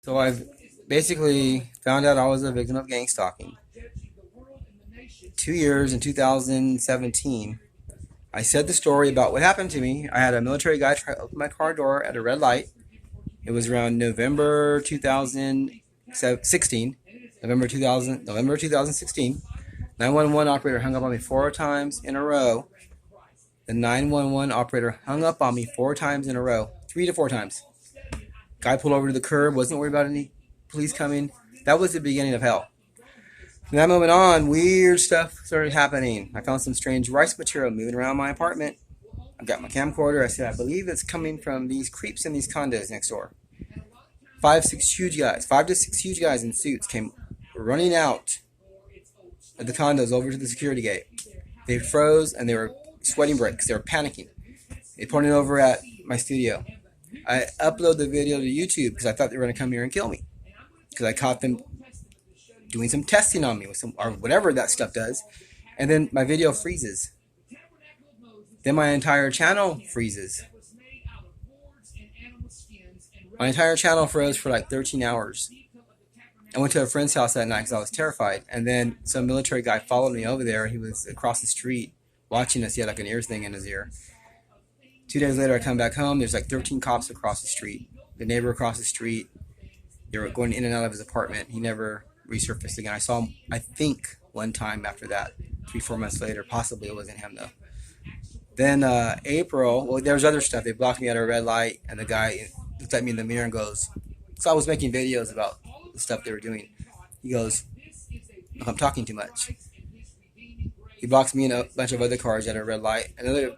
So I've basically found out I was a victim of gang stalking. 2 years in 2017, I said the story about what happened to me. I had a military guy try to open my car door at a red light. It was around November 2016. November 2016. 911 operator hung up on me 4 times in a row. The 911 operator hung up on me 4 times in a row, 3 to 4 times. Guy pulled over to the curb, wasn't worried about any police coming. That was the beginning of hell. From that moment on, weird stuff started happening. I found some strange rice material moving around my apartment. I got my camcorder. I said, I believe it's coming from these creeps in these condos next door. 5 to 6 huge guys in suits came running out of the condos over to the security gate. They froze and they were sweating bricks. They were panicking. They pointed over at my studio. I uploaded the video to YouTube because I thought they were going to come here and kill me. Because I caught them doing some testing on me with some or whatever that stuff does, and then my video freezes. Then my entire channel freezes. My entire channel froze for like 13 hours. I went to a friend's house that night because I was terrified, and then some military guy followed me over there. He was across the street watching us. He had like an ear thing in his ear. 2 days later, I come back home. There's like 13 cops across the street. The neighbor across the street, they were going in and out of his apartment. He never resurfaced again. I saw him, I think, one time after that, 3, 4 months later. Possibly it wasn't him, though. Then April, well, there was other stuff. They blocked me at a red light, and the guy looked at me in the mirror and goes, so I was making videos about the stuff they were doing. He goes, look, I'm talking too much. He blocks me and a bunch of other cars at a red light. Another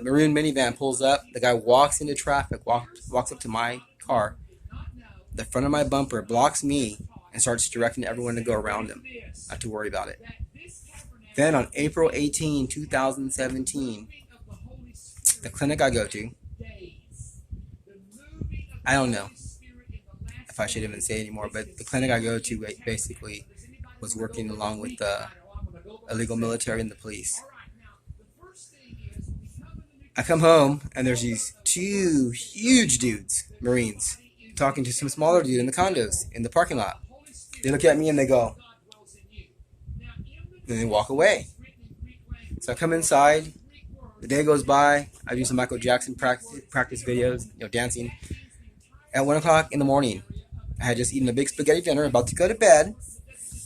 maroon minivan pulls up. The guy walks into traffic, walks up to my car. The front of my bumper blocks me and starts directing everyone to go around him, not to worry about it. Then on April 18, 2017, the clinic I go to, I don't know if I should even say anymore, but the clinic I go to basically was working along with the illegal military and the police. I come home and there's these two huge dudes, Marines, talking to some smaller dude in the condos in the parking lot. They look at me and they go, and they walk away. So I come inside. The day goes by. I do some Michael Jackson practice videos, dancing. At 1 o'clock in the morning, I had just eaten a big spaghetti dinner, about to go to bed,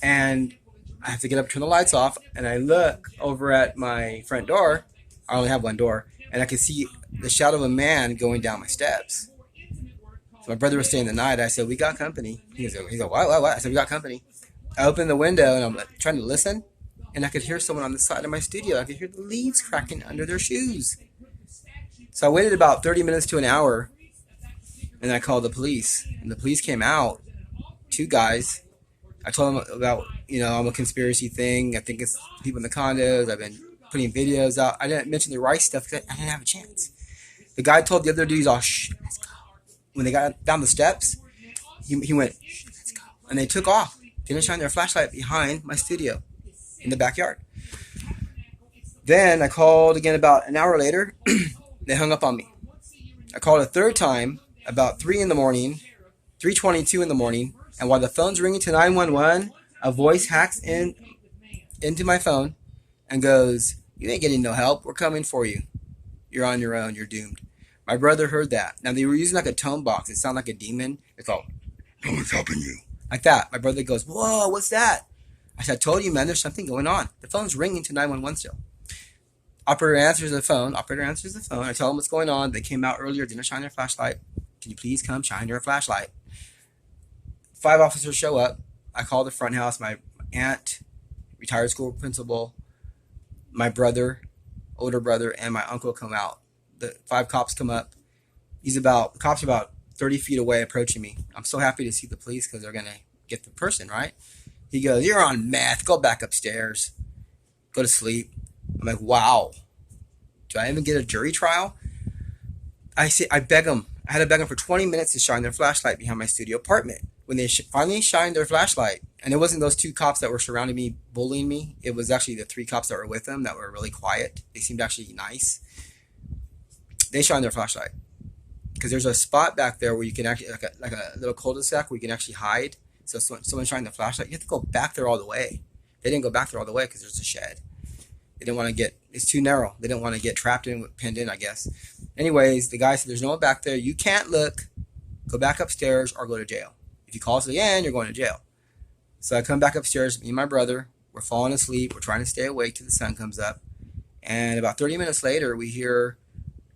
and I have to get up, turn the lights off, and I look over at my front door. I only have one door, and I can see the shadow of a man going down my steps. So my brother was staying the night. I said, we got company. He goes, what? I said, we got company. I opened the window, and I'm trying to listen, and I could hear someone on the side of my studio. I could hear the leaves cracking under their shoes. So I waited about 30 minutes to an hour, and I called the police. And the police came out, 2 guys. I told them about, I'm a conspiracy thing. I think it's people in the condos. I've been putting videos out. I didn't mention the rice stuff because I didn't have a chance. The guy told the other dudes, oh, shh, let's go. When they got down the steps, he went, shh, let's go. And they took off. Didn't shine their flashlight behind my studio in the backyard. Then I called again about an hour later. They hung up on me. I called a third time about 3 in the morning, 3:22 in the morning, and while the phone's ringing to 911, a voice hacks into my phone and goes, you ain't getting no help. We're coming for you. You're on your own. You're doomed. My brother heard that. Now, they were using like a tone box. It sounded like a demon. It's all, no one's helping you. Like that. My brother goes, whoa, what's that? I said, I told you, man, there's something going on. The phone's ringing to 911 still. Operator answers the phone. I tell them what's going on. They came out earlier, didn't shine their flashlight. Can you please come shine your flashlight? 5 officers show up. I call the front house. My aunt, retired school principal, my brother, older brother, and my uncle come out. The 5 cops come up. The cops are about 30 feet away approaching me. I'm so happy to see the police because they're going to get the person, right? He goes, you're on meth. Go back upstairs. Go to sleep. I'm like, wow. Do I even get a jury trial? I beg them. I had to beg them for 20 minutes to shine their flashlight behind my studio apartment. When they finally shined their flashlight, and it wasn't those 2 cops that were surrounding me, bullying me. It was actually the 3 cops that were with them that were really quiet. They seemed actually nice. They shined their flashlight. because there's a spot back there where you can actually, like a little cul-de-sac where you can actually hide. So someone's trying the flashlight, you have to go back there all the way. They didn't go back there all the way because there's a shed. They didn't want to get, it's too narrow. They didn't want to get trapped in, pinned in, I guess. Anyways, the guy said, there's no one back there. You can't look. Go back upstairs or go to jail. If you call us again, you're going to jail. So I come back upstairs, me and my brother, we're falling asleep. We're trying to stay awake till the sun comes up. And about 30 minutes later, we hear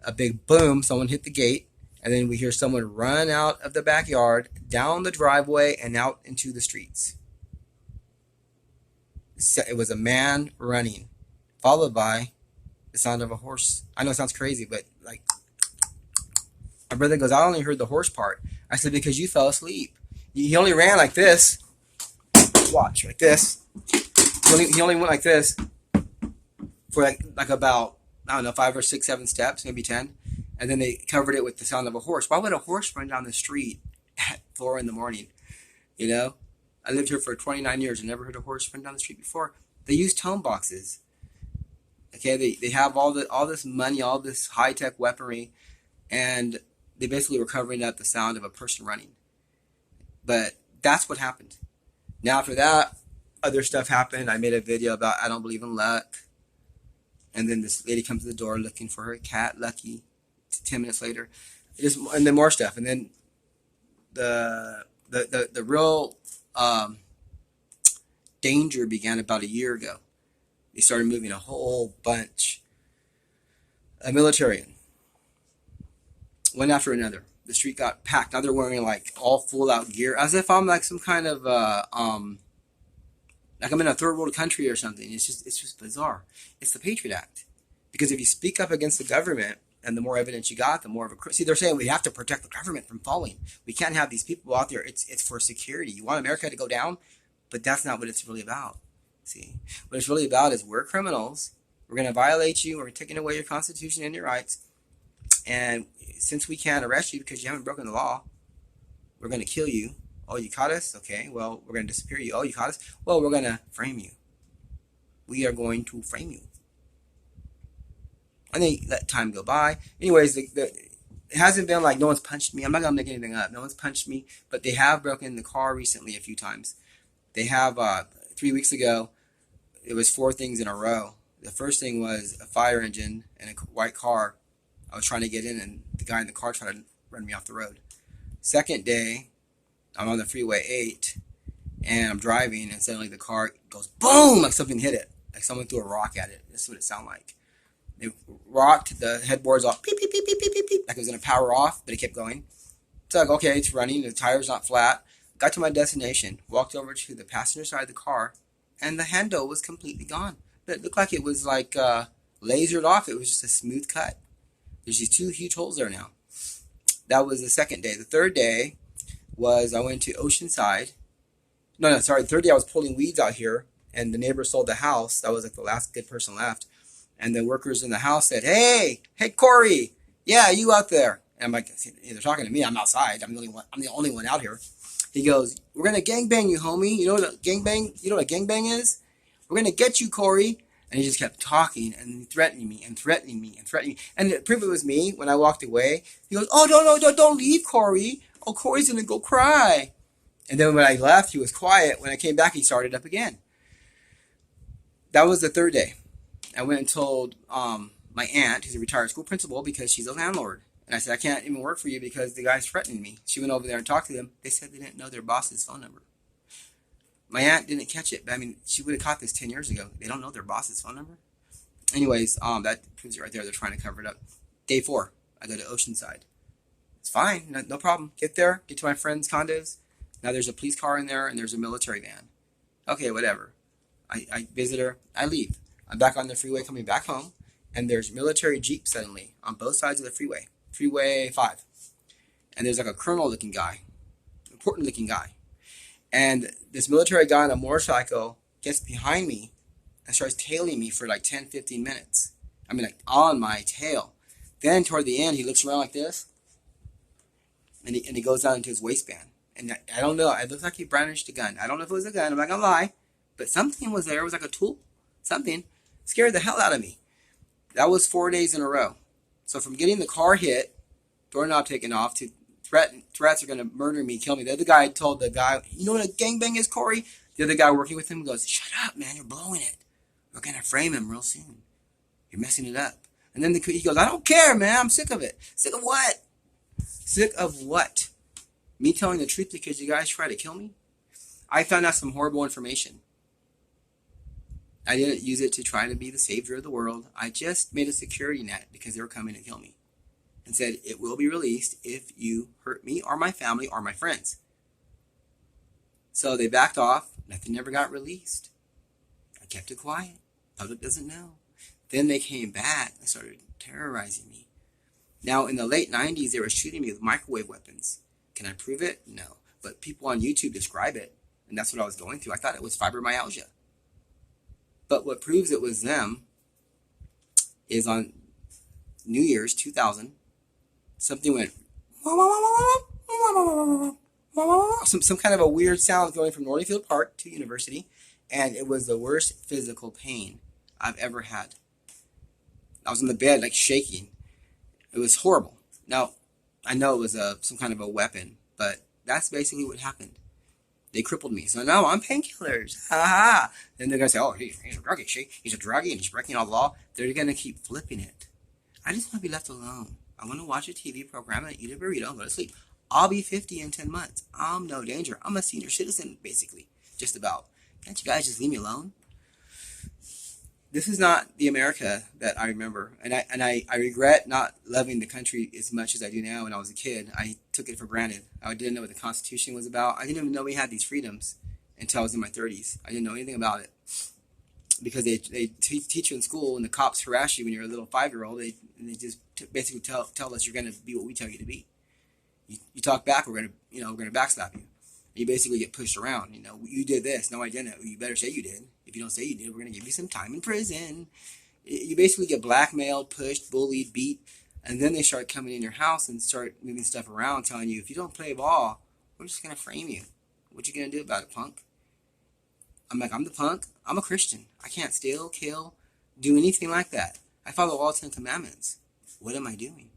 a big boom. Someone hit the gate. And then we hear someone run out of the backyard, down the driveway, and out into the streets. It was a man running, followed by the sound of a horse. I know it sounds crazy, but like, my brother goes, I only heard the horse part. I said, because you fell asleep. He only ran like this. Watch, like this. He only went like this for like about, I don't know, 5 or 6, 7 steps, maybe 10. And then they covered it with the sound of a horse. Why would a horse run down the street at 4 in the morning? You know? I lived here for 29 years and never heard a horse run down the street before. They use tone boxes. Okay, they have all this money, all this high-tech weaponry, and they basically were covering up the sound of a person running. But that's what happened. Now after that, other stuff happened. I made a video about I don't believe in luck. And then this lady comes to the door looking for her cat, Lucky. 10 minutes later. And then more stuff. And then the real danger began about a year ago. They started moving a whole bunch of military in, one after another. The street got packed. Now they're wearing like all full out gear, as if I'm like some kind of like I'm in a third world country or something. It's just bizarre. It's the Patriot Act, because if you speak up against the government, and the more evidence you got, the more of a... See, they're saying we have to protect the government from falling. We can't have these people out there. It's for security. You want America to go down, but that's not what it's really about. See, what it's really about is we're criminals. We're going to violate you. We're taking away your Constitution and your rights. And since we can't arrest you because you haven't broken the law, we're going to kill you. Oh, you caught us? Okay, well, we're going to disappear you. Oh, you caught us? Well, we're going to frame you. We are going to frame you. And they let time go by. Anyways, it hasn't been like no one's punched me. I'm not going to make anything up. No one's punched me. But they have broken the car recently a few times. They have, 3 weeks ago, it was 4 things in a row. The first thing was a fire engine and a white car. I was trying to get in, and the guy in the car tried to run me off the road. Second day, I'm on the Freeway 8, and I'm driving, and suddenly the car goes boom, like something hit it. Like someone threw a rock at it. That's what it sounded like. It rocked, the headboards off, beep, beep, beep, beep, beep, beep, beep, like it was going to power off, but it kept going. So like, okay, it's running, the tire's not flat. Got to my destination, walked over to the passenger side of the car, and the handle was completely gone. But it looked like it was like lasered off. It was just a smooth cut. There's these 2 huge holes there now. That was the second day. The third day was I went to Oceanside. The third day I was pulling weeds out here, and the neighbor sold the house. That was like the last good person left. And the workers in the house said, hey, Corey, yeah, you out there. And I'm like, they're talking to me. I'm outside. I'm the only one out here. He goes, we're going to gangbang you, homie. You know what a gangbang is? We're going to get you, Corey. And he just kept talking and threatening me and threatening me and threatening me. And the proof it was me when I walked away. He goes, oh, no, don't leave, Corey. Oh, Corey's going to go cry. And then when I left, he was quiet. When I came back, he started up again. That was the third day. I went and told my aunt, who's a retired school principal, because she's a landlord. And I said, I can't even work for you because the guy's threatening me. She went over there and talked to them. They said they didn't know their boss's phone number. My aunt didn't catch it, but I mean, she would have caught this 10 years ago. They don't know their boss's phone number. Anyways, that proves it right there. They're trying to cover it up. Day 4, I go to Oceanside. It's fine, no problem. Get there, get to my friend's condos. Now there's a police car in there and there's a military van. Okay, whatever. I visit her, I leave. I'm back on the freeway coming back home, and there's military jeep suddenly on both sides of the freeway. Freeway 5. And there's like a colonel-looking guy, important-looking guy. And this military guy on a motorcycle gets behind me and starts tailing me for like 10, 15 minutes. I mean, like on my tail. Then toward the end, he looks around like this, and he goes down into his waistband. And I don't know, it looks like he brandished a gun. I don't know if it was a gun, I'm not going to lie, but something was there. It was like a tool, something. Scared the hell out of me. That was 4 days in a row. So from getting the car hit doorknob taken off, to threats are going to murder me, kill me. The other guy told the guy, you know what a gangbang is, Corey? The other guy working with him goes, shut up, man, you're blowing it. We're going to frame him real soon. You're messing it up. And then he goes, I don't care, man. I'm sick of it. Sick of what? Sick of what? Me telling the truth because you guys try to kill me? I found out some horrible information. I didn't use it to try to be the savior of the world. I just made a security net because they were coming to kill me. And said, it will be released if you hurt me or my family or my friends. So they backed off. Nothing ever got released. I kept it quiet. Public doesn't know. Then they came back and started terrorizing me. Now, in the late 90s, they were shooting me with microwave weapons. Can I prove it? No. But people on YouTube describe it, and that's what I was going through. I thought it was fibromyalgia. But what proves it was them is on New Year's 2000, something went, some kind of a weird sound going from Northfield Park to University, and it was the worst physical pain I've ever had. I was in the bed, like shaking. It was horrible. Now, I know it was some kind of a weapon, but that's basically what happened. They crippled me. So now I'm painkillers. Ha ha. Then they're going to say, oh, he's a druggie. He's a druggie and he's breaking all the law. They're going to keep flipping it. I just want to be left alone. I want to watch a TV program and eat a burrito and go to sleep. I'll be 50 in 10 months. I'm no danger. I'm a senior citizen, basically. Just about. Can't you guys just leave me alone? This is not the America that I remember. And I regret not loving the country as much as I do now when I was a kid. I took it for granted. I didn't know what the Constitution was about. I didn't even know we had these freedoms until I was in my 30s. I didn't know anything about it. Because they teach you in school, and the cops harass you when you're a little 5-year-old. They just basically tell us you're going to be what we tell you to be. You talk back, we're going to backslap you. You basically get pushed around. You did this. No, I didn't. You better say you did. If you don't say you did, we're going to give you some time in prison. You basically get blackmailed, pushed, bullied, beat, and then they start coming in your house and start moving stuff around, telling you, if you don't play ball, we're just going to frame you. What you going to do about it, punk? I'm like, I'm the punk. I'm a Christian. I can't steal, kill, do anything like that. I follow all 10 commandments. What am I doing?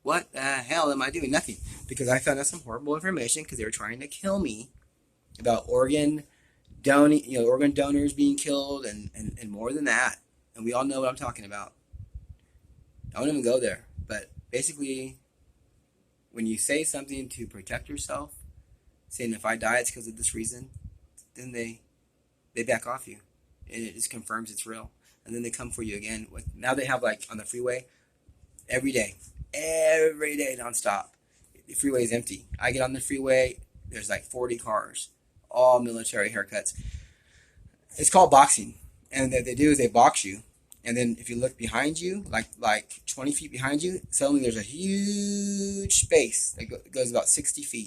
What the hell am I doing? Nothing. Because I found out some horrible information because they were trying to kill me about organ donors being killed and more than that. And we all know what I'm talking about. I won't even go there. But basically, when you say something to protect yourself, saying if I die it's because of this reason, then they back off you. And it just confirms it's real. And then they come for you again. Now they have, like, on the freeway, every day, nonstop. The freeway is empty. I get on the freeway, there's like 40 cars, all military haircuts. It's called boxing. And what they do is they box you. And then if you look behind you, like 20 feet behind you, suddenly there's a huge space that goes about 60 feet.